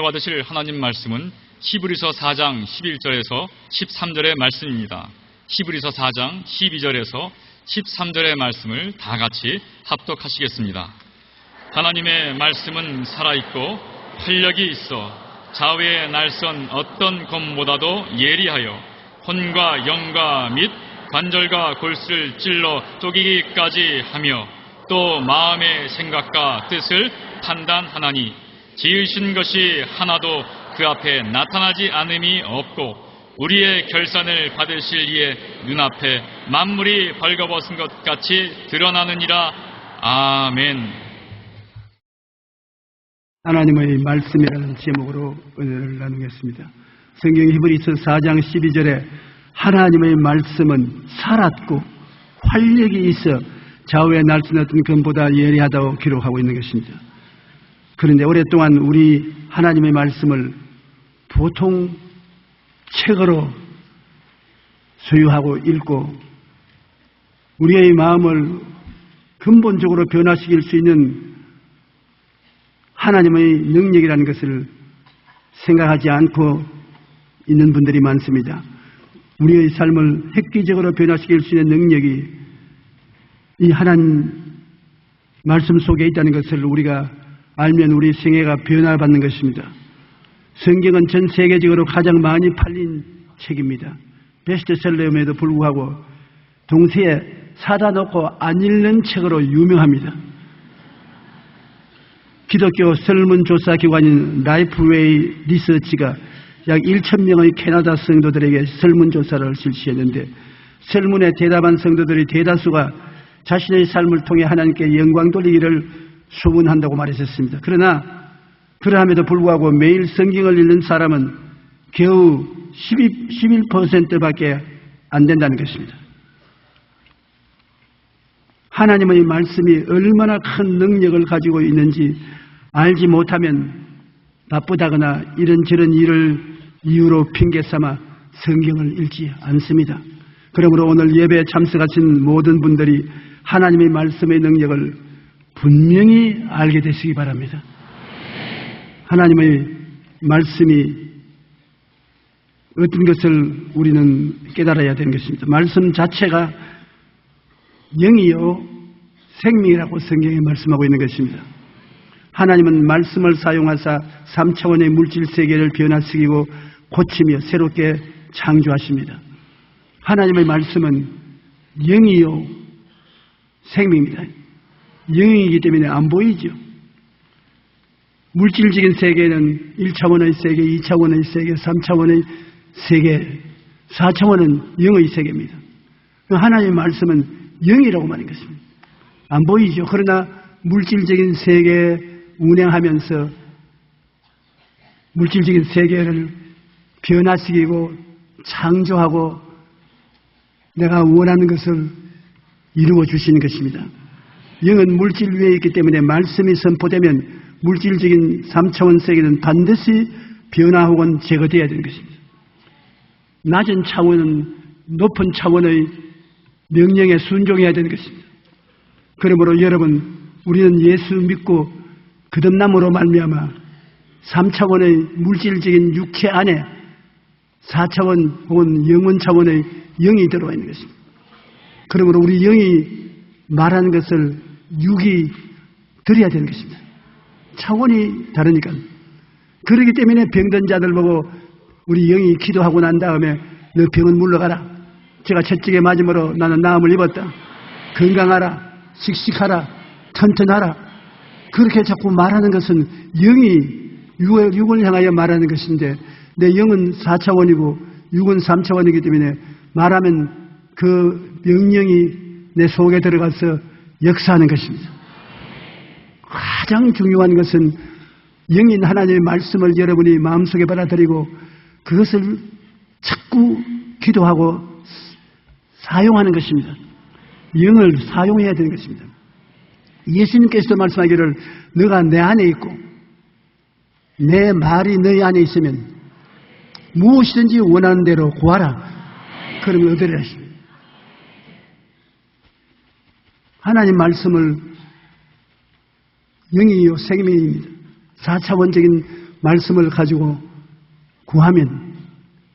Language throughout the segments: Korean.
받으실 하나님 말씀은 히브리서 4장 11절에서 13절의 말씀입니다. 히브리서 4장 12절에서 13절의 말씀을 다 같이 합독하시겠습니다. 하나님의 말씀은 살아있고 활력이 있어 좌우에 날선 어떤 검보다도 예리하여 혼과 영과 및 관절과 골수를 찔러 쪼개기까지 하며 또 마음의 생각과 뜻을 판단하나니 지으신 것이 하나도 그 앞에 나타나지 않음이 없고 우리의 결산을 받으실 이의 눈앞에 만물이 벌거벗은 것 같이 드러나느니라. 아멘. 하나님의 말씀이라는 제목으로 은혜를 나누겠습니다. 성경 히브리서 4장 12절에 하나님의 말씀은 살았고 활력이 있어 좌우에 날선 어떤 검보다 예리하다고 기록하고 있는 것입니다. 그런데 오랫동안 우리 하나님의 말씀을 보통 책으로 소유하고 읽고 우리의 마음을 근본적으로 변화시킬 수 있는 하나님의 능력이라는 것을 생각하지 않고 있는 분들이 많습니다. 우리의 삶을 획기적으로 변화시킬 수 있는 능력이 이 하나님 말씀 속에 있다는 것을 우리가 알면 우리 생애가 변화받는 것입니다. 성경은 전 세계적으로 가장 많이 팔린 책입니다. 베스트셀러임에도 불구하고 동시에 사다 놓고 안 읽는 책으로 유명합니다. 기독교 설문조사 기관인 라이프웨이 리서치가 약 1,000명의 캐나다 성도들에게 설문조사를 실시했는데 설문에 대답한 성도들이 대다수가 자신의 삶을 통해 하나님께 영광 돌리기를 소원한다고 말했었습니다. 그러나 그러함에도 불구하고 매일 성경을 읽는 사람은 겨우 11%밖에 안 된다는 것입니다. 하나님의 말씀이 얼마나 큰 능력을 가지고 있는지 알지 못하면 바쁘다거나 이런저런 일을 이유로 핑계삼아 성경을 읽지 않습니다. 그러므로 오늘 예배에 참석하신 모든 분들이 하나님의 말씀의 능력을 분명히 알게 되시기 바랍니다. 하나님의 말씀이 어떤 것을 우리는 깨달아야 되는 것입니다. 말씀 자체가 영이요 생명이라고 성경에 말씀하고 있는 것입니다. 하나님은 말씀을 사용하사 3차원의 물질 세계를 변화시키고 고치며 새롭게 창조하십니다. 하나님의 말씀은 영이요 생명입니다. 영이기 때문에 안 보이죠. 물질적인 세계는 1차원의 세계, 2차원의 세계, 3차원의 세계, 4차원은 영의 세계입니다. 하나님의 말씀은 영이라고 말하는 것입니다. 안 보이죠. 그러나 물질적인 세계에 운행하면서 물질적인 세계를 변화시키고 창조하고 내가 원하는 것을 이루어 주시는 것입니다. 영은 물질 위에 있기 때문에 말씀이 선포되면 물질적인 3차원 세계는 반드시 변화 혹은 제거되어야 되는 것입니다. 낮은 차원은 높은 차원의 명령에 순종해야 되는 것입니다. 그러므로 여러분, 우리는 예수 믿고 거듭남으로 말미암아 3차원의 물질적인 육체 안에 4차원 혹은 영원 차원의 영이 들어와 있는 것입니다. 그러므로 우리 영이 말하는 것을 육이 들어야 되는 것입니다. 차원이 다르니까. 그렇기 때문에 병든 자들 보고 우리 영이 기도하고 난 다음에 너 병은 물러가라. 제가 채찍에 맞음으로 나는 나음을 입었다. 건강하라. 씩씩하라. 튼튼하라. 그렇게 자꾸 말하는 것은 영이 육을 향하여 말하는 것인데 내 영은 4차원이고 육은 3차원이기 때문에 말하면 그 명령이 내 속에 들어가서 역사하는 것입니다. 가장 중요한 것은 영인 하나님의 말씀을 여러분이 마음속에 받아들이고 그것을 자꾸 기도하고 사용하는 것입니다. 영을 사용해야 되는 것입니다. 예수님께서도 말씀하기를 너가 내 안에 있고 내 말이 너희 안에 있으면 무엇이든지 원하는 대로 구하라. 그러면 얻으리라 하십니다. 하나님 말씀을 영이요 생명입니다. 4차원적인 말씀을 가지고 구하면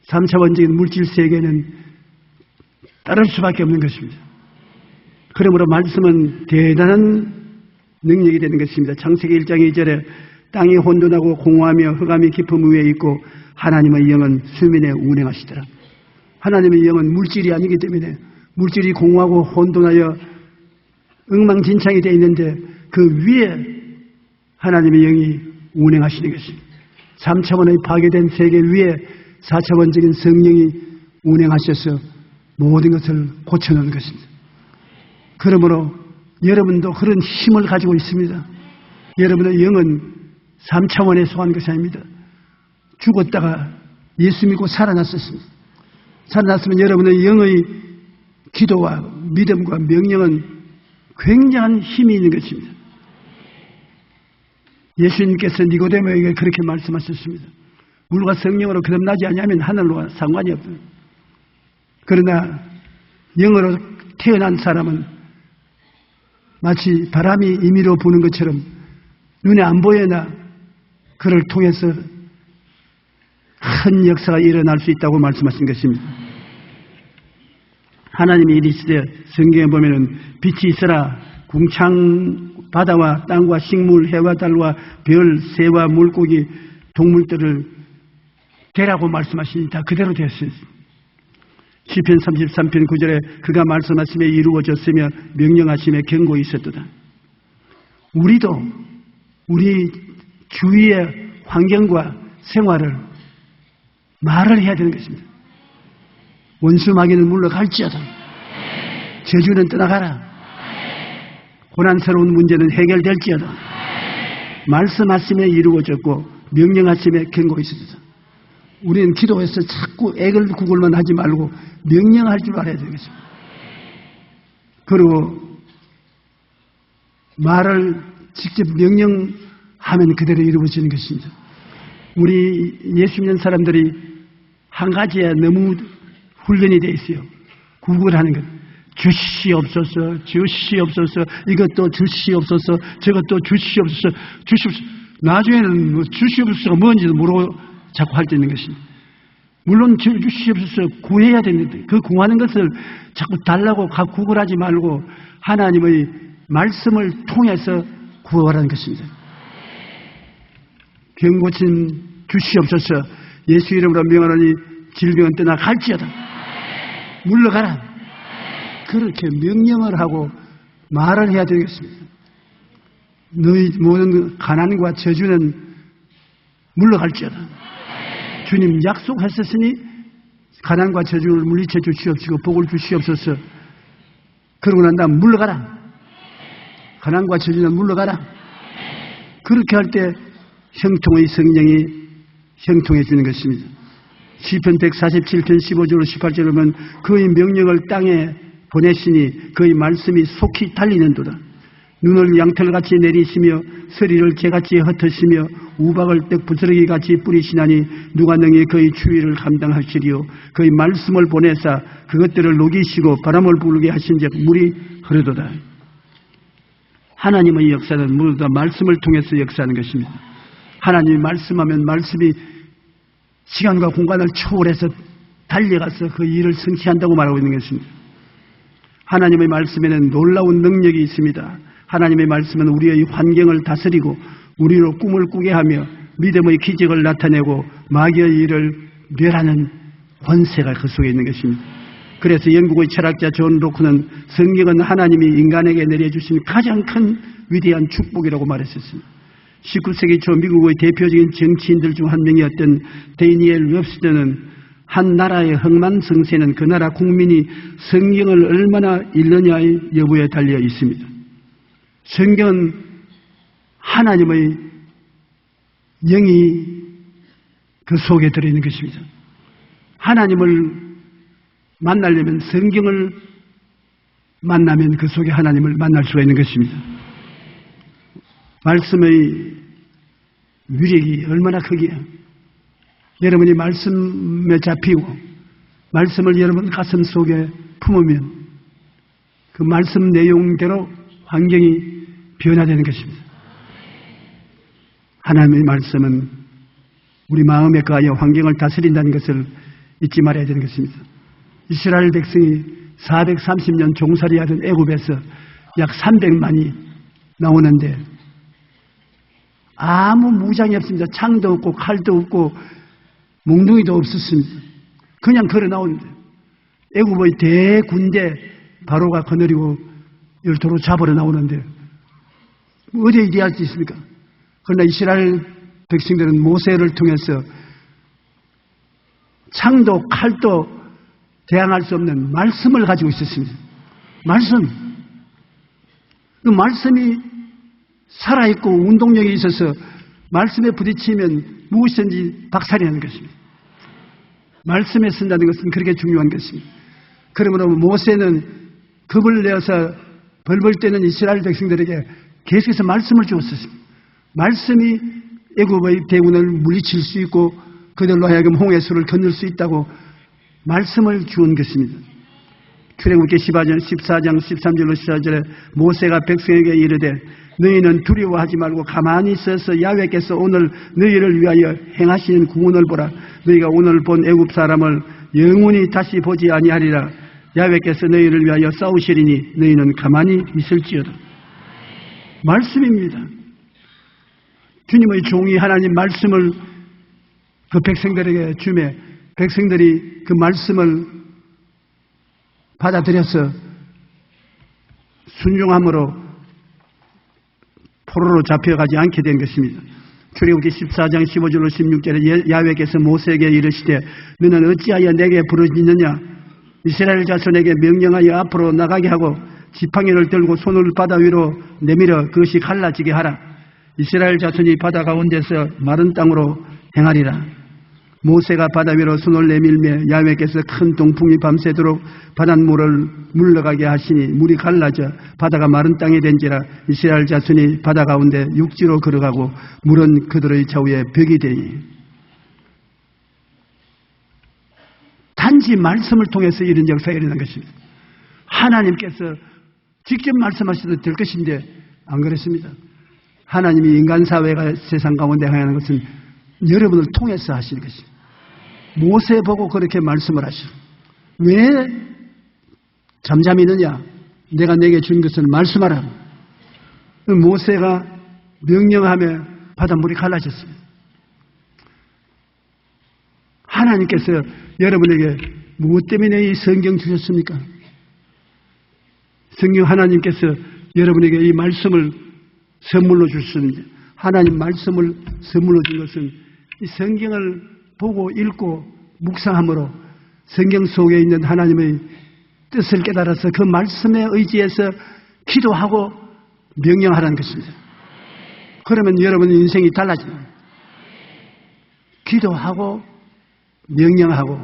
3차원적인 물질 세계는 따를 수밖에 없는 것입니다. 그러므로 말씀은 대단한 능력이 되는 것입니다. 창세기 1장 2절에 땅이 혼돈하고 공허하며 흑암이 깊음 위에 있고 하나님의 영은 수면에 운행하시더라. 하나님의 영은 물질이 아니기 때문에 물질이 공허하고 혼돈하여 엉망진창이 되어 있는데 그 위에 하나님의 영이 운행하시는 것입니다. 3차원의 파괴된 세계 위에 4차원적인 성령이 운행하셔서 모든 것을 고쳐놓는 것입니다. 그러므로 여러분도 그런 힘을 가지고 있습니다. 여러분의 영은 3차원에 속한 것이 아닙니다. 죽었다가 예수 믿고 살아났었습니다. 살아났으면 여러분의 영의 기도와 믿음과 명령은 굉장한 힘이 있는 것입니다. 예수님께서 니고데모에게 그렇게 말씀하셨습니다. 물과 성령으로 거듭나지 아니하면 하늘로 상관이 없다. 그러나 영으로 태어난 사람은 마치 바람이 임의로 부는 것처럼 눈에 안 보여나 그를 통해서 큰 역사가 일어날 수 있다고 말씀하신 것입니다. 하나님이 이르시되 성경에 보면은 빛이 있어라 궁창 바다와 땅과 식물 해와 달과 별 새와 물고기 동물들을 되라고 말씀하시니 다 그대로 되었습니다. 시편 33편 9절에 그가 말씀하심에 이루어졌으며 명령하심에 경고히 있었도다. 우리도 우리 주위의 환경과 생활을 말을 해야 되는 것입니다. 원수 마귀는 물러갈지어다. 저주는 떠나가라. 고난스러운 문제는 해결될지어다. 말씀하심에 이루어졌고 명령하심에 경고히 있었다. 우리는 기도해서 자꾸 애걸 구걸만 하지 말고 명령할 줄 알아야 되겠습니다. 그리고 말을 직접 명령하면 그대로 이루어지는 것입니다. 우리 예수 믿는 사람들이 한 가지에 너무 훈련이 되어 있어요. 구걸하는 것. 주시옵소서, 주시옵소서, 이것도 주시옵소서, 저것도 주시옵소서, 주시옵소서. 나중에는 뭐 주시옵소서가 뭔지도 모르고 자꾸 할 때 있는 것입니다. 물론 주시옵소서 구해야 되는데 그 구하는 것을 자꾸 달라고 구걸하지 말고 하나님의 말씀을 통해서 구하라는 것입니다. 병 고침 주시옵소서. 예수 이름으로 명하노니 질병은 떠나갈지어다. 물러가라. 그렇게 명령을 하고 말을 해야 되겠습니다. 너희 모든 가난과 저주는 물러갈지어다. 주님 약속하셨으니 가난과 저주를 물리쳐 주시옵시고 복을 주시옵소서. 그러고 난 다음 물러가라. 가난과 저주는 물러가라. 그렇게 할 때 형통의 성령이 형통해 주는 것입니다. 시편 147편 15절로 18절을 보면 그의 명령을 땅에 보내시니 그의 말씀이 속히 달리는도다. 눈을 양털같이 내리시며 서리를 개같이 흩으시며 우박을 떡 부스러기같이 뿌리시나니 누가 능히 그의 추위를 감당하시리요. 그의 말씀을 보내사 그것들을 녹이시고 바람을 불게 하신즉 물이 흐르도다. 하나님의 역사는 모두 다 말씀을 통해서 역사하는 것입니다. 하나님이 말씀하면 말씀이 시간과 공간을 초월해서 달려가서 그 일을 성취한다고 말하고 있는 것입니다. 하나님의 말씀에는 놀라운 능력이 있습니다. 하나님의 말씀은 우리의 환경을 다스리고 우리로 꿈을 꾸게 하며 믿음의 기적을 나타내고 마귀의 일을 멸하는 권세가 그 속에 있는 것입니다. 그래서 영국의 철학자 존 로크는 성경은 하나님이 인간에게 내려주신 가장 큰 위대한 축복이라고 말했었습니다. 19세기 초 미국의 대표적인 정치인들 중 한 명이었던 데니엘 웹스터는 한 나라의 흥망성쇠는 그 나라 국민이 성경을 얼마나 읽느냐의 여부에 달려 있습니다. 성경은 하나님의 영이 그 속에 들어있는 것입니다. 하나님을 만나려면 성경을 만나면 그 속에 하나님을 만날 수가 있는 것입니다. 말씀의 위력이 얼마나 크기에 여러분이 말씀에 잡히고 말씀을 여러분 가슴 속에 품으면 그 말씀 내용대로 환경이 변화되는 것입니다. 하나님의 말씀은 우리 마음에 거하여 환경을 다스린다는 것을 잊지 말아야 되는 것입니다. 이스라엘 백성이 430년 종살이하던 애굽에서 약 300만이 나오는데 아무 무장이 없습니다. 창도 없고 칼도 없고 몽둥이도 없었습니다. 그냥 걸어 나오는데 애굽의 대군대 바로가 거느리고 열도로 잡으러 나오는데 어디에 이리할 수 있습니까? 그러나 이스라엘 백성들은 모세를 통해서 창도 칼도 대항할 수 없는 말씀을 가지고 있었습니다. 말씀. 그 말씀이 살아있고 운동력이 있어서 말씀에 부딪히면 무엇이든지 박살이 나는 것입니다. 말씀에 쓴다는 것은 그렇게 중요한 것입니다. 그러므로 모세는 겁을 내어서 벌벌 떠는 이스라엘 백성들에게 계속해서 말씀을 주었습니다. 말씀이 애굽의 대군을 물리칠 수 있고 그들로 하여금 홍해수를 건널 수 있다고 말씀을 주은 것입니다. 출애굽기 14장 13절로 14절에 모세가 백성에게 이르되 너희는 두려워하지 말고 가만히 있어서 야훼께서 오늘 너희를 위하여 행하시는 구원을 보라. 너희가 오늘 본 애굽 사람을 영원히 다시 보지 아니하리라. 야훼께서 너희를 위하여 싸우시리니 너희는 가만히 있을지어다. 말씀입니다. 주님의 종이 하나님 말씀을 그 백성들에게 주매 백성들이 그 말씀을 받아들여서 순종함으로 포로로 잡혀가지 않게 된 것입니다. 출애굽기 14장 15절로 16절에 야훼께서 모세에게 이르시되 너는 어찌하여 내게 부르짖느냐. 이스라엘 자손에게 명령하여 앞으로 나가게 하고 지팡이를 들고 손을 바다 위로 내밀어 그것이 갈라지게 하라. 이스라엘 자손이 바다 가운데서 마른 땅으로 행하리라. 모세가 바다 위로 손을 내밀며 야훼께서 큰 동풍이 밤새도록 바닷물을 물러가게 하시니 물이 갈라져 바다가 마른 땅이 된지라. 이스라엘 자손이 바다 가운데 육지로 걸어가고 물은 그들의 좌우에 벽이 되니. 단지 말씀을 통해서 이런 역사가 일어난 것입니다. 하나님께서 직접 말씀하셔도 될 것인데 안 그렇습니다. 하나님이 인간 사회가 세상 가운데 행하는 것은 여러분을 통해서 하시는 것입니다. 모세 보고 그렇게 말씀을 하시오. 왜 잠잠히 있느냐? 내가 내게 준 것을 말씀하라. 모세가 명령하며 바닷물이 갈라졌습니다. 하나님께서 여러분에게 무엇 때문에 이 성경 주셨습니까? 성경 하나님께서 여러분에게 이 말씀을 선물로 주셨습니다. 하나님 말씀을 선물로 준 것은 이 성경을 보고 읽고 묵상함으로 성경 속에 있는 하나님의 뜻을 깨달아서 그 말씀에 의지해서 기도하고 명령하라는 것입니다. 그러면 여러분의 인생이 달라집니다. 기도하고 명령하고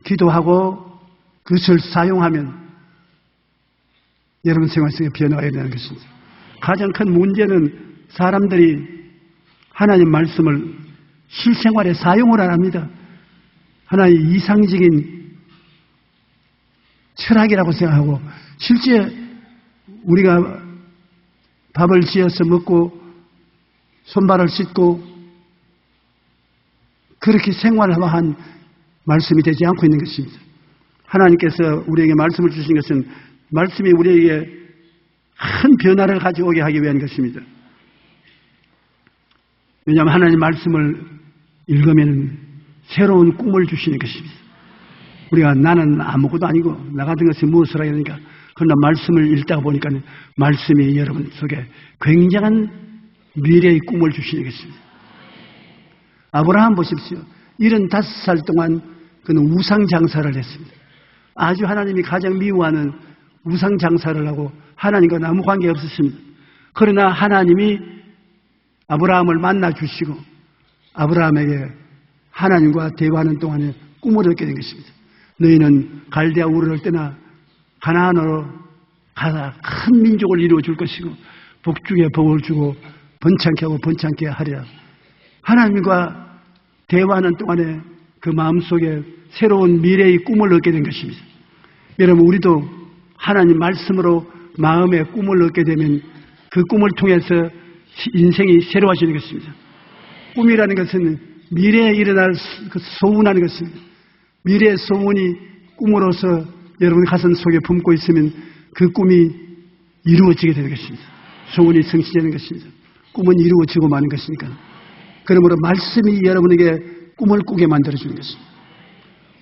기도하고 그것을 사용하면 여러분 생활 속에 변화가 일어나는 것입니다. 가장 큰 문제는 사람들이 하나님 말씀을 실생활에 사용을 안 합니다. 하나의 이상적인 철학이라고 생각하고 실제 우리가 밥을 지어서 먹고 손발을 씻고 그렇게 생활화한 말씀이 되지 않고 있는 것입니다. 하나님께서 우리에게 말씀을 주신 것은 말씀이 우리에게 큰 변화를 가져오게 하기 위한 것입니다. 왜냐하면 하나님 말씀을 읽으면 새로운 꿈을 주시는 것입니다. 우리가 나는 아무것도 아니고 나 같은 것이 무엇을 하야 되니까 그러나 말씀을 읽다가 보니까 말씀이 여러분 속에 굉장한 미래의 꿈을 주시는 것입니다. 아브라함 보십시오. 75살 동안 그는 우상 장사를 했습니다. 아주 하나님이 가장 미워하는 우상 장사를 하고 하나님과 아무 관계 없었습니다. 그러나 하나님이 아브라함을 만나 주시고 아브라함에게 하나님과 대화하는 동안에 꿈을 얻게 된 것입니다. 너희는 갈대아 우르를 떠나 가나안으로 가서 큰 민족을 이루어 줄 것이고 복중에 복을 주고 번창케 하고 번창케 하리라. 하나님과 대화하는 동안에 그 마음속에 새로운 미래의 꿈을 얻게 된 것입니다. 여러분 우리도 하나님 말씀으로 마음의 꿈을 얻게 되면 그 꿈을 통해서 인생이 새로워지는 것입니다. 꿈이라는 것은 미래에 일어날 그 소문하는 것입니다. 미래의 소문이 꿈으로서 여러분 가슴 속에 품고 있으면 그 꿈이 이루어지게 되는 것입니다. 소문이 성취되는 것입니다. 꿈은 이루어지고 마는 것이니까. 그러므로 말씀이 여러분에게 꿈을 꾸게 만들어주는 것입니다.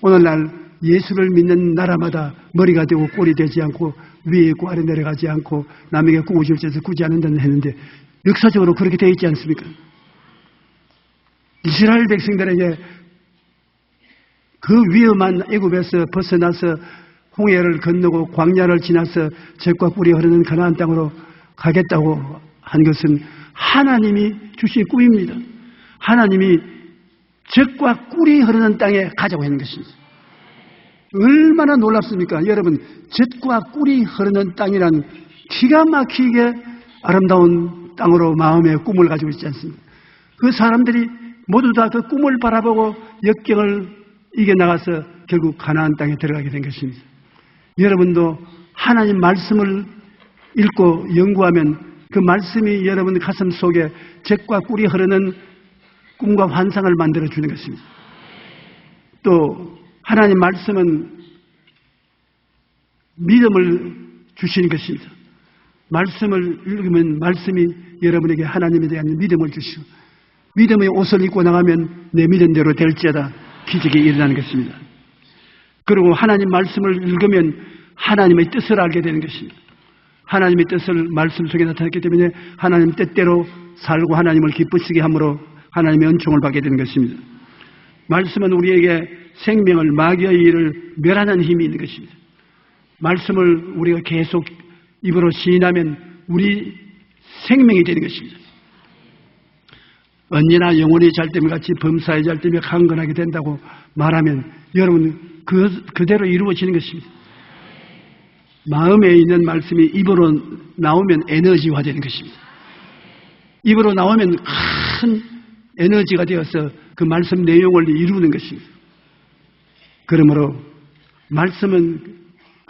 오늘날 예수를 믿는 나라마다 머리가 되고 꼴이 되지 않고 위에 있고 아래 내려가지 않고 남에게 꾸어줄 짓을 꾸지 않는다는 했는데 역사적으로 그렇게 되어 있지 않습니까? 이스라엘 백성들에게 그 위험한 애굽에서 벗어나서 홍해를 건너고 광야를 지나서 젖과 꿀이 흐르는 가나안 땅으로 가겠다고 한 것은 하나님이 주신 꿈입니다. 하나님이 젖과 꿀이 흐르는 땅에 가자고 하는 것입니다. 얼마나 놀랍습니까? 여러분, 젖과 꿀이 흐르는 땅이란 기가 막히게 아름다운 땅으로 마음의 꿈을 가지고 있지 않습니까? 그 사람들이 모두 다 그 꿈을 바라보고 역경을 이겨나가서 결국 가나안 땅에 들어가게 된 것입니다. 여러분도 하나님 말씀을 읽고 연구하면 그 말씀이 여러분 가슴 속에 젖과 꿀이 흐르는 꿈과 환상을 만들어주는 것입니다. 또 하나님 말씀은 믿음을 주시는 것입니다. 말씀을 읽으면 말씀이 여러분에게 하나님에 대한 믿음을 주시고 믿음의 옷을 입고 나가면 내 믿음대로 될지어다 기적이 일어나는 것입니다. 그리고 하나님 말씀을 읽으면 하나님의 뜻을 알게 되는 것입니다. 하나님의 뜻을 말씀 속에 나타났기 때문에 하나님 뜻대로 살고 하나님을 기쁘시게 함으로 하나님의 은총을 받게 되는 것입니다. 말씀은 우리에게 생명을 마귀의 일을 멸하는 힘이 있는 것입니다. 말씀을 우리가 계속 입으로 시인하면 우리 생명이 되는 것입니다. 언제나 영혼이 잘 때면 같이 범사에 잘 때면 강건하게 된다고 말하면 여러분 그대로 이루어지는 것입니다. 마음에 있는 말씀이 입으로 나오면 에너지화 되는 것입니다. 입으로 나오면 큰 에너지가 되어서 그 말씀 내용을 이루는 것입니다. 그러므로 말씀은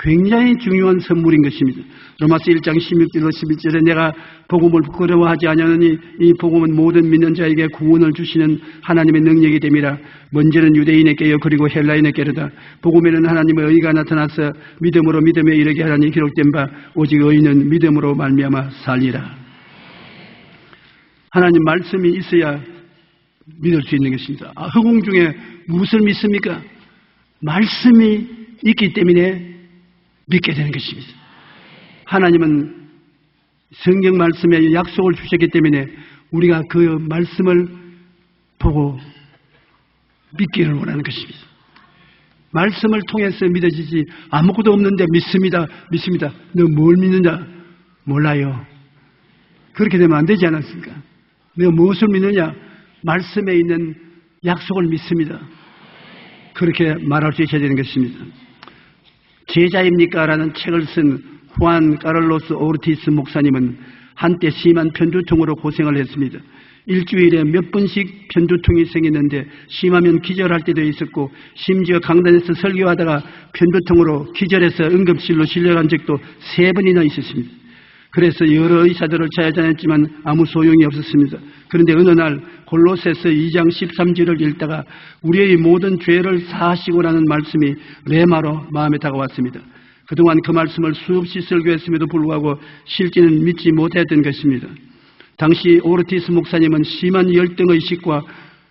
굉장히 중요한 선물인 것입니다. 로마서 1장 16절로 11절에 내가 복음을 부끄러워하지 아니하노니 이 복음은 모든 믿는 자에게 구원을 주시는 하나님의 능력이 됨이라. 먼저는 유대인에게요 그리고 헬라인에게로다. 복음에는 하나님의 의가 나타나서 믿음으로 믿음에 이르게 하라니 기록된 바 오직 의인은 믿음으로 말미암아 살리라. 하나님 말씀이 있어야 믿을 수 있는 것입니다. 허공 중에 무엇을 믿습니까? 말씀이 있기 때문에 믿게 되는 것입니다. 하나님은 성경 말씀에 약속을 주셨기 때문에 우리가 그 말씀을 보고 믿기를 원하는 것입니다. 말씀을 통해서 믿어지지 아무것도 없는데 믿습니다. 믿습니다. 너 뭘 믿느냐? 몰라요. 그렇게 되면 안 되지 않았습니까? 내가 무엇을 믿느냐? 말씀에 있는 약속을 믿습니다. 그렇게 말할 수 있어야 되는 것입니다. 제자입니까? 라는 책을 쓴 후안 카를로스 오르티스 목사님은 한때 심한 편두통으로 고생을 했습니다. 일주일에 몇 번씩 편두통이 생겼는데 심하면 기절할 때도 있었고 심지어 강단에서 설교하다가 편두통으로 기절해서 응급실로 실려간 적도 3번이나 있었습니다. 그래서 여러 의사들을 찾아다녔지만 아무 소용이 없었습니다. 그런데 어느 날 골로새서 2장 13절을 읽다가 우리의 모든 죄를 사하시고라는 말씀이 레마로 마음에 다가왔습니다. 그동안 그 말씀을 수없이 설교했음에도 불구하고 실제는 믿지 못했던 것입니다. 당시 오르티스 목사님은 심한 열등의식과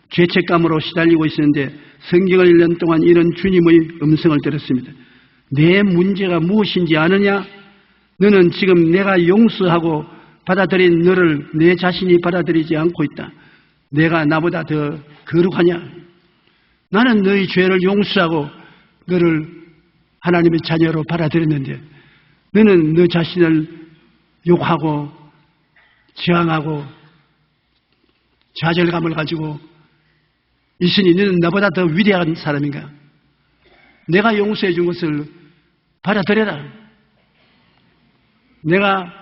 죄책감으로 시달리고 있었는데 성경을 1년 동안 이런 주님의 음성을 들었습니다. 내 문제가 무엇인지 아느냐? 너는 지금 내가 용서하고 받아들인 너를 내 자신이 받아들이지 않고 있다. 내가 나보다 더 거룩하냐? 나는 너의 죄를 용서하고 너를 하나님의 자녀로 받아들였는데 너는 너 자신을 욕하고 저항하고 좌절감을 가지고 있으니 너는 나보다 더 위대한 사람인가? 내가 용서해 준 것을 받아들여라. 내가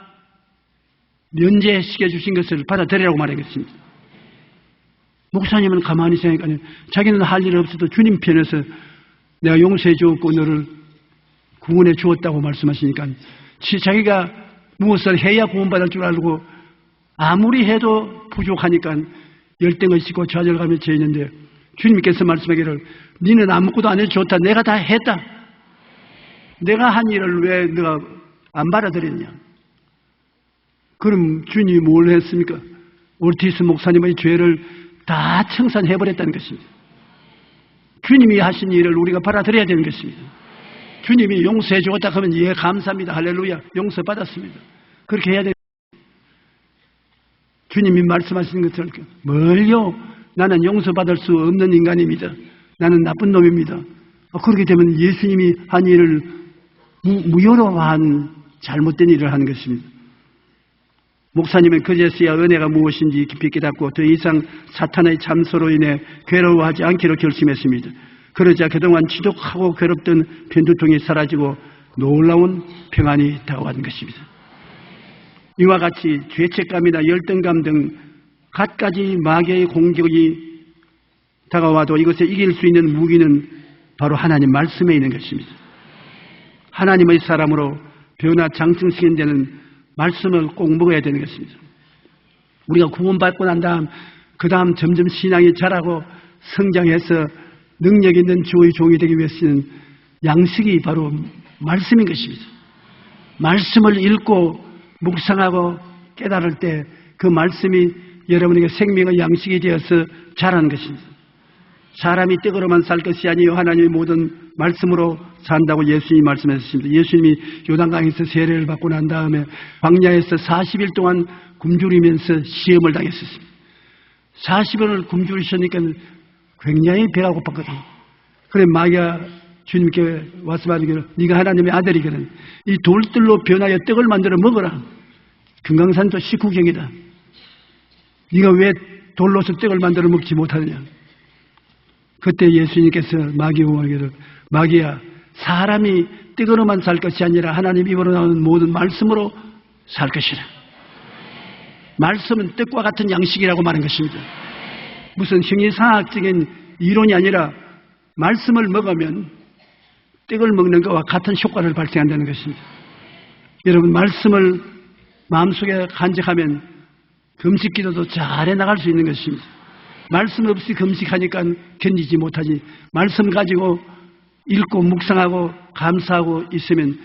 면제시켜 주신 것을 받아들이라고 말하겠습니다. 목사님은 가만히 생각하니 자기는 할 일 없어도 주님 편에서 내가 용서해 주었고 너를 구원해 주었다고 말씀하시니까 자기가 무엇을 해야 구원받을 줄 알고 아무리 해도 부족하니까 열등을 싣고 좌절감에 처해 있는데 주님께서 말씀하기를 니는 아무것도 안 해도 좋다. 내가 다 했다. 내가 한 일을 왜 내가 안 받아들였냐. 그럼 주님이 뭘 했습니까? 오르티스 목사님의 죄를 다 청산해버렸다는 것입니다. 주님이 하신 일을 우리가 받아들여야 되는 것입니다. 주님이 용서해 주었다 하면 예 감사합니다. 할렐루야. 용서받았습니다. 그렇게 해야 됩니다. 주님이 말씀하시는 것처럼 뭘요? 나는 용서받을 수 없는 인간입니다. 나는 나쁜 놈입니다. 그렇게 되면 예수님이 한 일을 무효로한 잘못된 일을 하는 것입니다. 목사님은 그제서야 은혜가 무엇인지 깊이 깨닫고 더 이상 사탄의 참소로 인해 괴로워하지 않기로 결심했습니다. 그러자 그동안 지독하고 괴롭던 편두통이 사라지고 놀라운 평안이 다가온 것입니다. 이와 같이 죄책감이나 열등감 등 갖가지 마귀의 공격이 다가와도 이것을 이길 수 있는 무기는 바로 하나님 말씀에 있는 것입니다. 하나님의 사람으로 변화 장승시킨 데는 말씀을 꼭 먹어야 되는 것입니다. 우리가 구원받고 난 다음 그 다음 점점 신앙이 자라고 성장해서 능력 있는 주의 종이 되기 위해서는 양식이 바로 말씀인 것입니다. 말씀을 읽고 묵상하고 깨달을 때 그 말씀이 여러분에게 생명의 양식이 되어서 자라는 것입니다. 사람이 떡으로만 살 것이 아니요 하나님의 모든 말씀으로 산다고 예수님이 말씀하셨습니다. 예수님이 요단강에서 세례를 받고 난 다음에 광야에서 40일 동안 굶주리면서 시험을 당했었습니다. 40일을 굶주리시니까 굉장히 배가 고팠거든요. 그래 마귀가 주님께 와서 말하기를 네가 하나님의 아들이거든 이 돌들로 변하여 떡을 만들어 먹어라. 금강산도 식후경이다. 네가 왜 돌로서 떡을 만들어 먹지 못하느냐. 그때 예수님께서 마귀에게 말하기를 마귀야 사람이 떡으로만 살 것이 아니라 하나님 입으로 나오는 모든 말씀으로 살 것이라. 말씀은 떡과 같은 양식이라고 말한 것입니다. 무슨 형이상학적인 이론이 아니라 말씀을 먹으면 떡을 먹는 것과 같은 효과를 발생한다는 것입니다. 여러분 말씀을 마음속에 간직하면 금식기도도 잘 해나갈 수 있는 것입니다. 말씀 없이 금식하니까 견디지 못하지 말씀 가지고 읽고 묵상하고 감사하고 있으면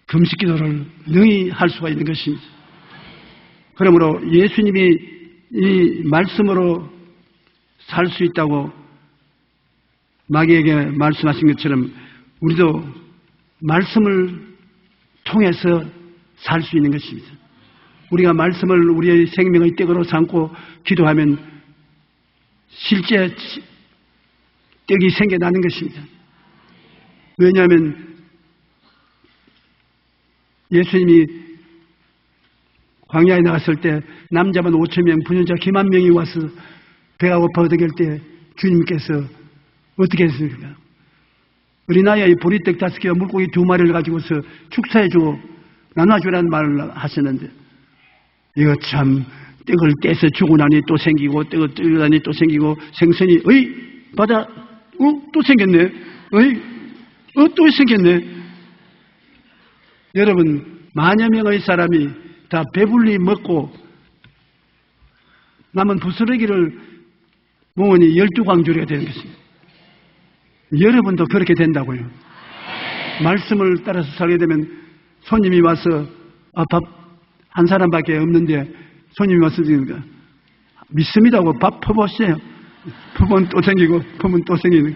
금식기도를 능히 할 수가 있는 것입니다. 그러므로 예수님이 이 말씀으로 살 수 있다고 마귀에게 말씀하신 것처럼 우리도 말씀을 통해서 살 수 있는 것입니다. 우리가 말씀을 우리의 생명의 떡으로 삼고 기도하면 실제 떡이 생겨나는 것입니다. 왜냐하면 예수님이 광야에 나갔을 때 남자만 5,000명, 부녀자 기만 명이 와서 배가 고파 어떻게 할 때 주님께서 어떻게 했습니까? 어린아이의 보리떡 5개와 물고기 2마리를 가지고서 축사해주고 나눠주라는 말을 하셨는데 이거 참 떡을 떼서 주고 나니 또 생기고 떡을 떼고 나니 또 생기고 생선이 바다 또 생겼네 또 생겼네. 여러분 만여 명의 사람이 다 배불리 먹고 남은 부스러기를 모으니 12광주리가 되는 것입니다. 여러분도 그렇게 된다고요. 말씀을 따라서 살게 되면 손님이 와서 밥 한 사람밖에 없는데 손님이 와서 믿습니다고 밥 퍼보세요. 퍼면 또 생기고 퍼면 또 생기는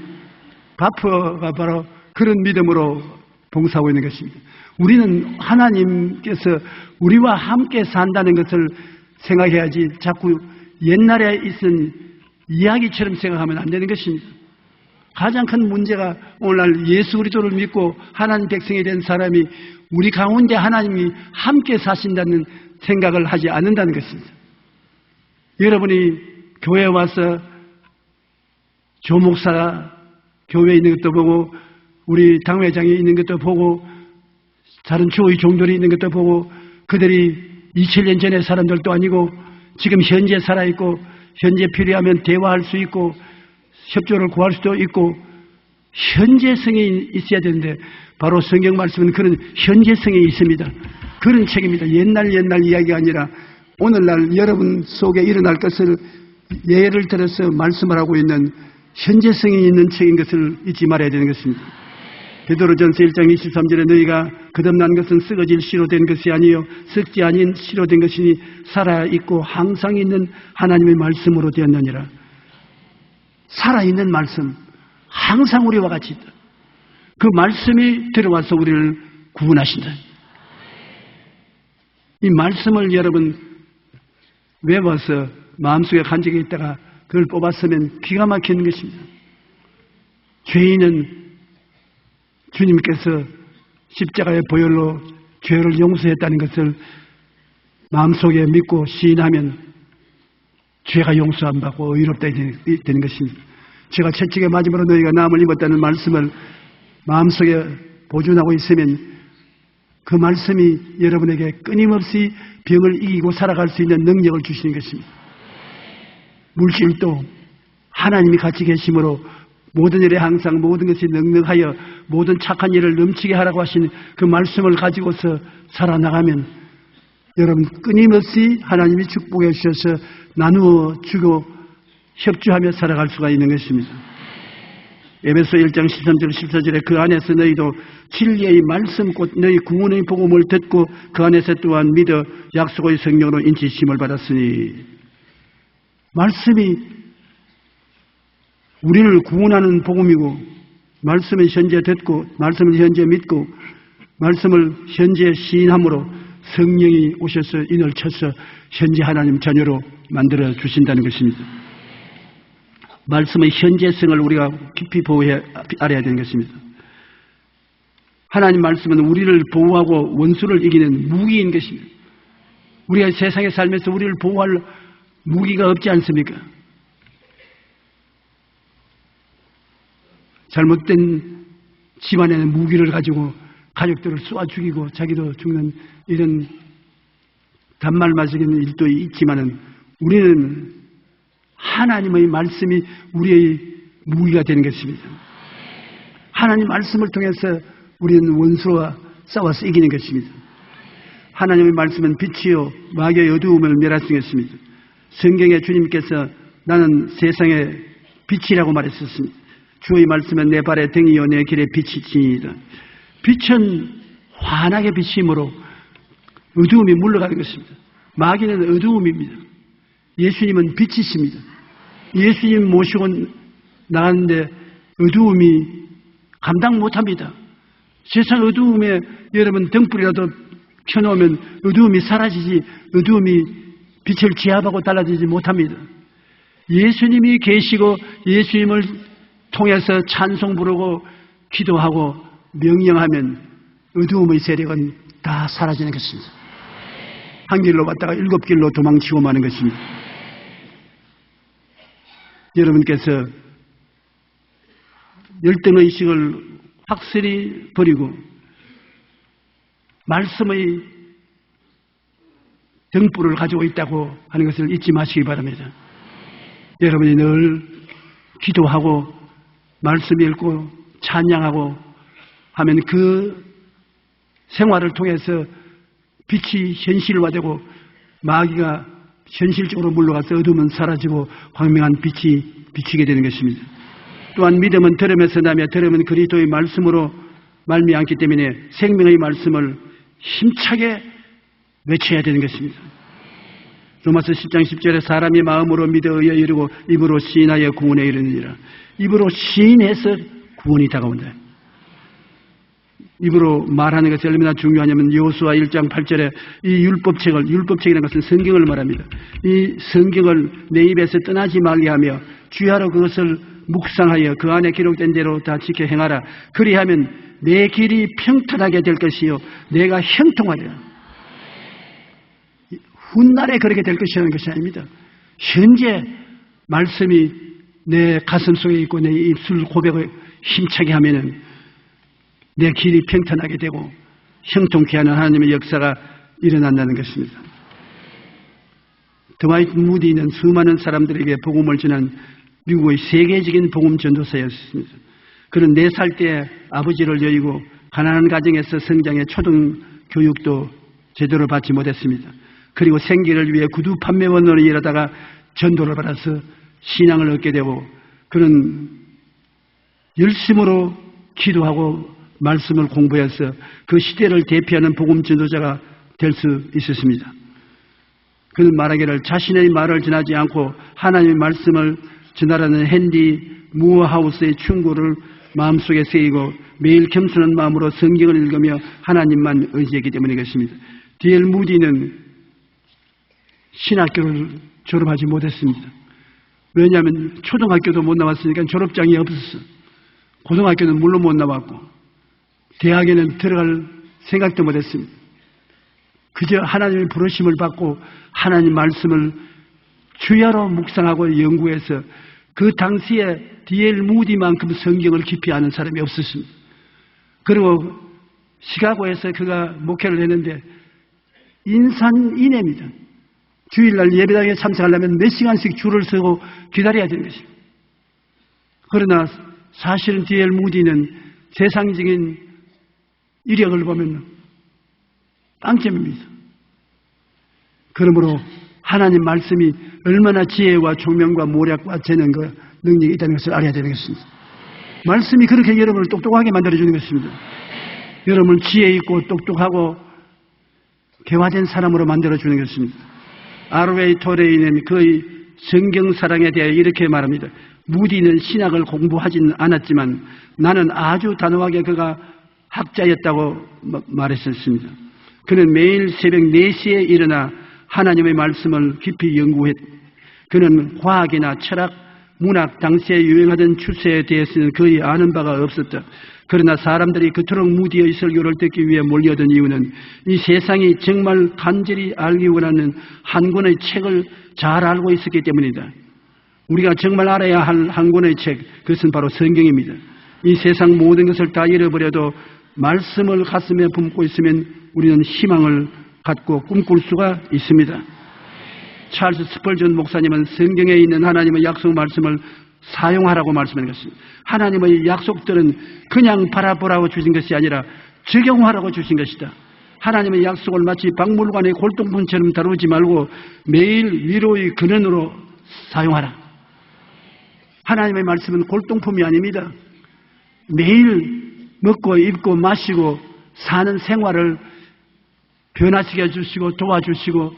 밥퍼가 바로 그런 믿음으로 봉사하고 있는 것입니다. 우리는 하나님께서 우리와 함께 산다는 것을 생각해야지 자꾸 옛날에 있은 이야기처럼 생각하면 안 되는 것입니다. 가장 큰 문제가 오늘날 예수 그리스도를 믿고 하나님 백성이 된 사람이 우리 가운데 하나님이 함께 사신다는 생각을 하지 않는다는 것입니다. 여러분이 교회에 와서 조목사가 교회에 있는 것도 보고 우리 당회장이 있는 것도 보고 다른 주의 종들이 있는 것도 보고 그들이 2000년 전의 사람들도 아니고 지금 현재 살아있고 현재 필요하면 대화할 수 있고 협조를 구할 수도 있고 현재성이 있어야 되는데 바로 성경 말씀은 그런 현재성이 있습니다. 그런 책입니다. 옛날 이야기가 아니라 오늘날 여러분 속에 일어날 것을 예를 들어서 말씀을 하고 있는 현재성이 있는 책인 것을 잊지 말아야 되는 것입니다. 베드로전서 1장 23절에 너희가 거듭난 것은 썩어질 씨로 된 것이 아니요 썩지 아닌 씨로 된 것이니 살아있고 항상 있는 하나님의 말씀으로 되었느니라. 살아있는 말씀, 항상 우리와 같이 있다. 그 말씀이 들어와서 우리를 구원하신다. 이 말씀을 여러분 외워서 마음속에 간직해 있다가 그걸 뽑았으면 기가 막히는 것입니다. 죄인은 주님께서 십자가의 보혈로 죄를 용서했다는 것을 마음속에 믿고 시인하면 죄가 용서 안 받고 의롭다 되는 것입니다. 제가 채찍에 맞음으로 너희가 나음을 입었다는 말씀을 마음속에 보존하고 있으면 그 말씀이 여러분에게 끊임없이 병을 이기고 살아갈 수 있는 능력을 주시는 것입니다. 물질도 하나님이 같이 계심으로 모든 일에 항상 모든 것이 넉넉하여 모든 착한 일을 넘치게 하라고 하신 그 말씀을 가지고서 살아나가면 여러분 끊임없이 하나님이 축복해 주셔서 나누어 주고 협조하며 살아갈 수가 있는 것입니다. 에베소 1장 13절 14절에 그 안에서 너희도 진리의 말씀 곧 너희 구원의 복음을 듣고 그 안에서 또한 믿어 약속의 성령으로 인치심을 받았으니 말씀이 우리를 구원하는 복음이고 말씀을 현재 듣고 말씀을 현재 믿고 말씀을 현재 시인함으로 성령이 오셔서 인을 쳐서 현재 하나님 자녀로 만들어 주신다는 것입니다. 말씀의 현재성을 우리가 깊이 보호해 알아야 되는 것입니다. 하나님 말씀은 우리를 보호하고 원수를 이기는 무기인 것입니다. 우리가 세상에 살면서 우리를 보호할 무기가 없지 않습니까? 잘못된 집안에는 무기를 가지고 가족들을 쏘아 죽이고 자기도 죽는 이런 단말맞이는 일도 있지만은 우리는 하나님의 말씀이 우리의 무기가 되는 것입니다. 하나님 말씀을 통해서 우리는 원수와 싸워서 이기는 것입니다. 하나님의 말씀은 빛이요 마귀의 어두움을 멸하시겠습니다. 성경에 주님께서 나는 세상의 빛이라고 말했었습니다. 주의 말씀은 내 발의 등이요 내 길의 빛이니이다. 빛은 환하게 비심으로 어두움이 물러가는 것입니다. 마귀는 어두움입니다. 예수님은 빛이십니다. 예수님 모시고 나갔는데 어두움이 감당 못합니다. 세상 어두움에 여러분 등불이라도 켜놓으면 어두움이 사라지지 어두움이 빛을 제압하고 달라지지 못합니다. 예수님이 계시고 예수님을 통해서 찬송 부르고 기도하고 명령하면 어두움의 세력은 다 사라지는 것입니다. 한 길로 왔다가 7길로 도망치고 마는 것입니다. 여러분께서 열등의식을 확실히 버리고 말씀의 등불을 가지고 있다고 하는 것을 잊지 마시기 바랍니다. 여러분이 늘 기도하고 말씀 읽고 찬양하고 하면 그 생활을 통해서 빛이 현실화되고 마귀가 현실적으로 물러가서 어둠은 사라지고 광명한 빛이 비치게 되는 것입니다. 또한 믿음은 들음에서 나며 들음은 그리스도의 말씀으로 말미암기 때문에 생명의 말씀을 힘차게 외쳐야 되는 것입니다. 로마서 10장 10절에 사람이 마음으로 믿어 의에 이르고 입으로 시인하여 구원에 이르느니라. 입으로 시인해서 구원이 다가온다. 입으로 말하는 것이 얼마나 중요하냐면 여호수아 1장 8절에 이 율법책이라는 것은 성경을 말합니다. 이 성경을 내 입에서 떠나지 말게 하며 주야로 그것을 묵상하여 그 안에 기록된 대로 다 지켜 행하라. 그리하면 내 길이 평탄하게 될 것이요 내가 형통하리라. 훗날에 그렇게 될 것이라는 것이 아닙니다. 현재 말씀이 내 가슴 속에 있고 내 입술 고백을 힘차게 하면은 내 길이 평탄하게 되고 형통케 하는 하나님의 역사가 일어난다는 것입니다. 드와이트 무디는 수많은 사람들에게 복음을 전한 미국의 세계적인 복음 전도사였습니다. 그는 4살 때 아버지를 여의고 가난한 가정에서 성장해 초등 교육도 제대로 받지 못했습니다. 그리고 생계를 위해 구두 판매원으로 일하다가 전도를 받아서 신앙을 얻게 되고 그는 열심으로 기도하고 말씀을 공부해서 그 시대를 대표하는 복음 전도자가 될 수 있었습니다. 그는 말하기를 자신의 말을 전하지 않고 하나님의 말씀을 전하라는 핸디 무어하우스의 충고를 마음속에 새기고 매일 겸손한 마음으로 성경을 읽으며 하나님만 의지했기 때문이겠습니다. D.L. 무디는 신학교를 졸업하지 못했습니다. 왜냐하면 초등학교도 못 나왔으니까 졸업장이 없었어. 고등학교는 물론 못 나왔고 대학에는 들어갈 생각도 못했습니다. 그저 하나님의 부르심을 받고 하나님 말씀을 주야로 묵상하고 연구해서 그 당시에 D.L. 무디만큼 성경을 깊이 아는 사람이 없었습니다. 그리고 시카고에서 그가 목회를 했는데 인산인해입니다. 주일날 예배당에 참석하려면 몇 시간씩 줄을 서고 기다려야 되는 것입니다. 그러나 사실은 D.L. 무디는 세상적인 이력을 보면 빵점입니다. 그러므로 하나님 말씀이 얼마나 지혜와 총명과 모략과 재능과 능력이 있다는 것을 알아야 되는 것입니다. 말씀이 그렇게 여러분을 똑똑하게 만들어주는 것입니다. 여러분을 지혜 있고 똑똑하고 개화된 사람으로 만들어주는 것입니다. R.W. 토레이는 그의 성경사랑에 대해 이렇게 말합니다. 무디는 신학을 공부하지는 않았지만 나는 아주 단호하게 그가 학자였다고 말했었습니다. 그는 매일 새벽 4시에 일어나 하나님의 말씀을 깊이 연구했. 그는 과학이나 철학, 문학, 당시에 유행하던 추세에 대해서는 거의 아는 바가 없었다. 그러나 사람들이 그토록 무디의 설교를 듣기 위해 몰려든 이유는 이 세상이 정말 간절히 알기 원하는 한 권의 책을 잘 알고 있었기 때문이다. 우리가 정말 알아야 할 한 권의 책, 그것은 바로 성경입니다. 이 세상 모든 것을 다 잃어버려도 말씀을 가슴에 품고 있으면 우리는 희망을 갖고 꿈꿀 수가 있습니다. 찰스 스펄전 목사님은 성경에 있는 하나님의 약속 말씀을 사용하라고 말씀하는 것입니다. 하나님의 약속들은 그냥 바라보라고 주신 것이 아니라 적용하라고 주신 것이다. 하나님의 약속을 마치 박물관의 골동품처럼 다루지 말고 매일 위로의 근원으로 사용하라. 하나님의 말씀은 골동품이 아닙니다. 매일 먹고 입고 마시고 사는 생활을 변화시켜 주시고 도와주시고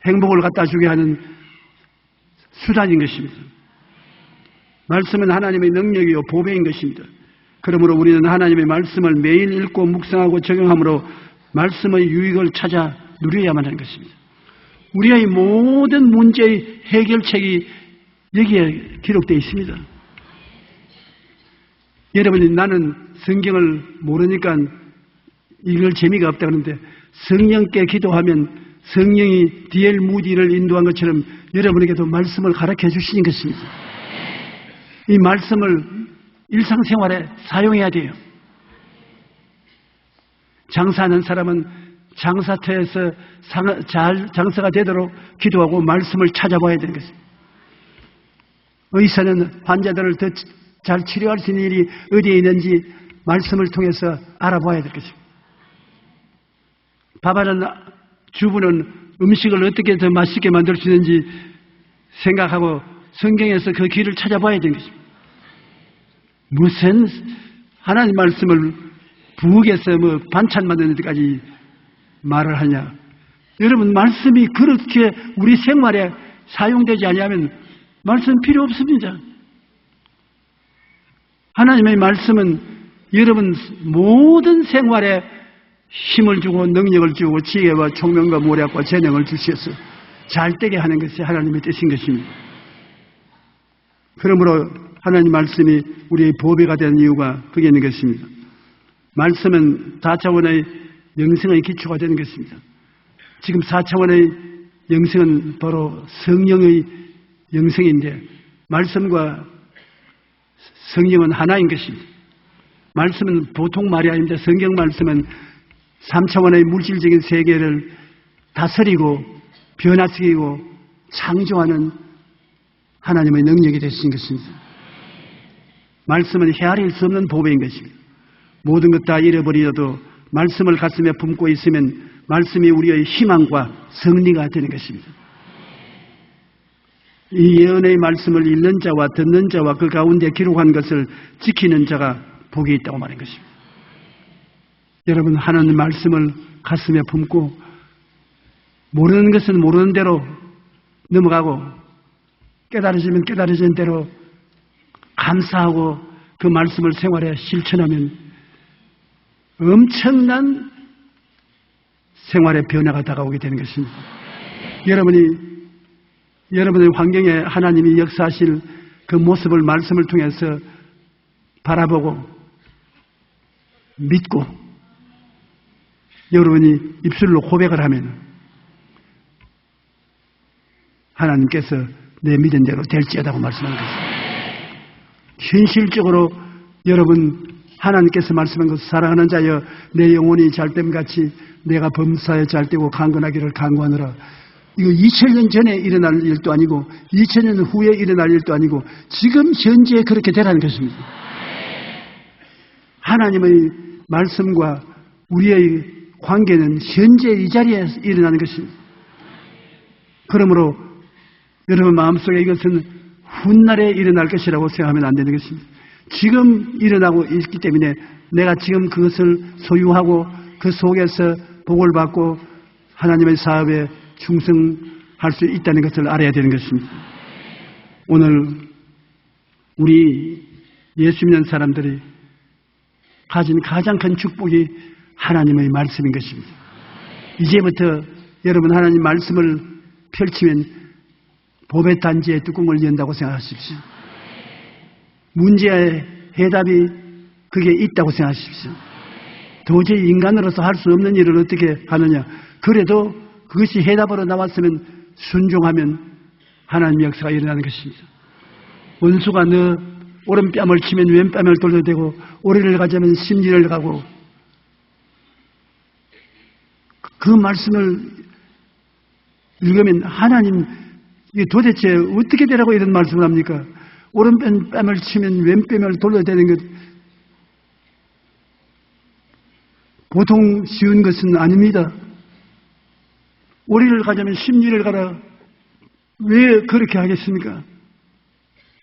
행복을 갖다 주게 하는 수단인 것입니다. 말씀은 하나님의 능력이요 보배인 것입니다. 그러므로 우리는 하나님의 말씀을 매일 읽고 묵상하고 적용함으로 말씀의 유익을 찾아 누려야만 하는 것입니다. 우리의 모든 문제의 해결책이 여기에 기록되어 있습니다. 여러분이 나는 성경을 모르니까 읽을 재미가 없다 그러는데 성령께 기도하면 성령이 D.L. 무디를 인도한 것처럼 여러분에게도 말씀을 가르쳐 주시는 것입니다. 이 말씀을 일상생활에 사용해야 돼요. 장사하는 사람은 장사터에서 잘 장사가 되도록 기도하고 말씀을 찾아봐야 되는 것입니다. 의사는 환자들을 더 잘 치료할 수 있는 일이 어디에 있는지 말씀을 통해서 알아봐야 될 것입니다. 밥하는 주부는 음식을 어떻게 더 맛있게 만들 수 있는지 생각하고 성경에서 그 길을 찾아봐야 되는 것입니다. 무슨 하나님 말씀을 부엌에서 반찬 만드는 데까지 말을 하냐. 여러분 말씀이 그렇게 우리 생활에 사용되지 않으면 말씀 필요 없습니다. 하나님의 말씀은 여러분 모든 생활에 힘을 주고 능력을 주고 지혜와 총명과 모략과 재능을 주셔서 잘되게 하는 것이 하나님의 뜻인 것입니다. 그러므로 하나님 말씀이 우리의 보배가 되는 이유가 그게 있는 것입니다. 말씀은 4차원의 영생의 기초가 되는 것입니다. 지금 4차원의 영생은 바로 성령의 영생인데 말씀과 성령은 하나인 것입니다. 말씀은 보통 말이 아닙니다. 성경 말씀은 3차원의 물질적인 세계를 다스리고 변화시키고 창조하는 하나님의 능력이 되신 것입니다. 말씀은 헤아릴 수 없는 보배인 것입니다. 모든 것 다 잃어버리어도 말씀을 가슴에 품고 있으면 말씀이 우리의 희망과 승리가 되는 것입니다. 이 예언의 말씀을 읽는 자와 듣는 자와 그 가운데 기록한 것을 지키는 자가 복이 있다고 말한 것입니다. 여러분, 하나님 말씀을 가슴에 품고 모르는 것은 모르는 대로 넘어가고 깨달아지면 깨달아진 대로 감사하고 그 말씀을 생활에 실천하면 엄청난 생활의 변화가 다가오게 되는 것입니다. 여러분의 환경에 하나님이 역사하실 그 모습을 말씀을 통해서 바라보고 믿고 여러분이 입술로 고백을 하면 하나님께서 내 믿은 대로 될지어다고 말씀하는 것입니다. 현실적으로 여러분 하나님께서 말씀한 것, 사랑하는 자여 내 영혼이 잘됨같이 내가 범사에 잘되고 강건하기를 강구하노라. 이거 2000년 전에 일어날 일도 아니고 2000년 후에 일어날 일도 아니고 지금 현재 그렇게 되라는 것입니다. 하나님의 말씀과 우리의 관계는 현재 이 자리에 일어나는 것입니다. 그러므로 여러분 마음속에 이것은 훗날에 일어날 것이라고 생각하면 안 되는 것입니다. 지금 일어나고 있기 때문에 내가 지금 그것을 소유하고 그 속에서 복을 받고 하나님의 사업에 충성할 수 있다는 것을 알아야 되는 것입니다. 오늘 우리 예수 믿는 사람들이 가진 가장 큰 축복이 하나님의 말씀인 것입니다. 이제부터 여러분 하나님 말씀을 펼치면 보배 단지의 뚜껑을 연다고 생각하십시오. 문제의 해답이 그게 있다고 생각하십시오. 도저히 인간으로서 할 수 없는 일을 어떻게 하느냐. 그래도 그것이 해답으로 나왔으면 순종하면 하나님의 역사가 일어나는 것입니다. 원수가 너 오른뺨을 치면 왼뺨을 돌려대고 오리를 가자면 심리를 가고 그 말씀을 읽으면 하나님 이게 도대체 어떻게 되라고 이런 말씀을 합니까? 오른뺨을 치면 왼뺨을 돌려대는 것 보통 쉬운 것은 아닙니다. 오리를 가자면 심리를 가라. 왜 그렇게 하겠습니까?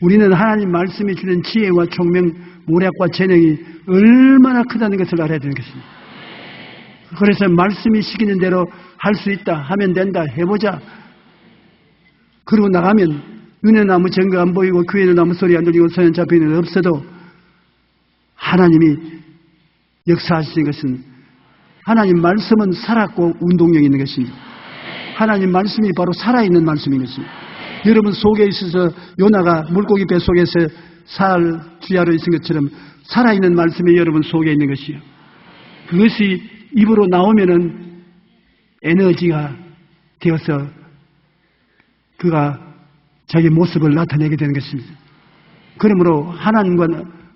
우리는 하나님 말씀이 주는 지혜와 총명, 모략과 재능이 얼마나 크다는 것을 알아야 되는 것입니다. 그래서 말씀이 시키는 대로 할 수 있다, 하면 된다, 해보자. 그러고 나가면 은혜나무 전거 안 보이고 교회는 아무 소리 안 들리고 소년 잡히는 없어도 하나님이 역사하시는 것은 하나님 말씀은 살았고 운동력이 있는 것입니다. 하나님 말씀이 바로 살아있는 말씀인 것입니다. 여러분 속에 있어서 요나가 물고기 배 속에서 살 주야로 있은 것처럼 살아있는 말씀이 여러분 속에 있는 것이요. 그것이 입으로 나오면은 에너지가 되어서 그가 자기 모습을 나타내게 되는 것입니다. 그러므로 하나님과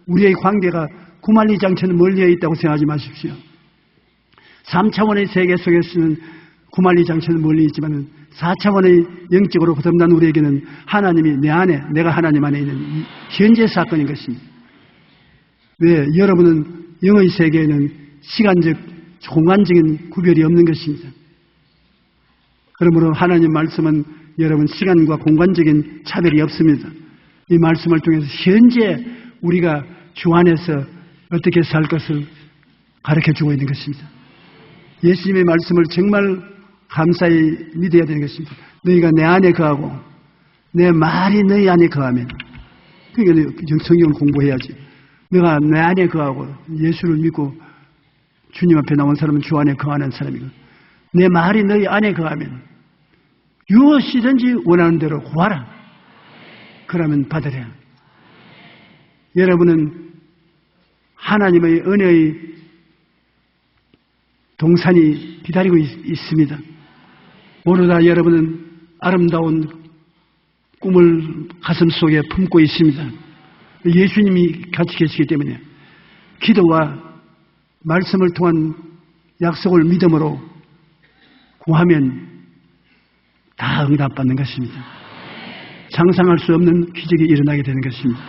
우리의 관계가 구만리장처럼 멀리에 있다고 생각하지 마십시오. 3차원의 세계 속에서는 구만리장처럼 멀리 있지만 4차원의 영적으로 거듭난 우리에게는 하나님이 내 안에, 내가 하나님 안에 있는 현재 사건인 것입니다. 왜? 여러분은 영의 세계에는 시간적, 공간적인 구별이 없는 것입니다. 그러므로 하나님 말씀은 여러분 시간과 공간적인 차별이 없습니다. 이 말씀을 통해서 현재 우리가 주 안에서 어떻게 살 것을 가르쳐주고 있는 것입니다. 예수님의 말씀을 정말 감사히 믿어야 되는 것입니다. 너희가 내 안에 거하고 내 말이 너희 안에 거하면, 그러니까 성경을 공부해야지. 너가 내 안에 거하고 예수를 믿고 주님 앞에 나온 사람은 주 안에 거하는 사람이고 내 말이 너희 안에 거하면 무엇이든지 원하는 대로 구하라. 그러면 받으랴. 여러분은 하나님의 은혜의 동산이 기다리고 있습니다. 오늘날 여러분은 아름다운 꿈을 가슴 속에 품고 있습니다. 예수님이 같이 계시기 때문에 기도와 말씀을 통한 약속을 믿음으로 구하면 다 응답받는 것입니다. 상상할 수 없는 기적이 일어나게 되는 것입니다.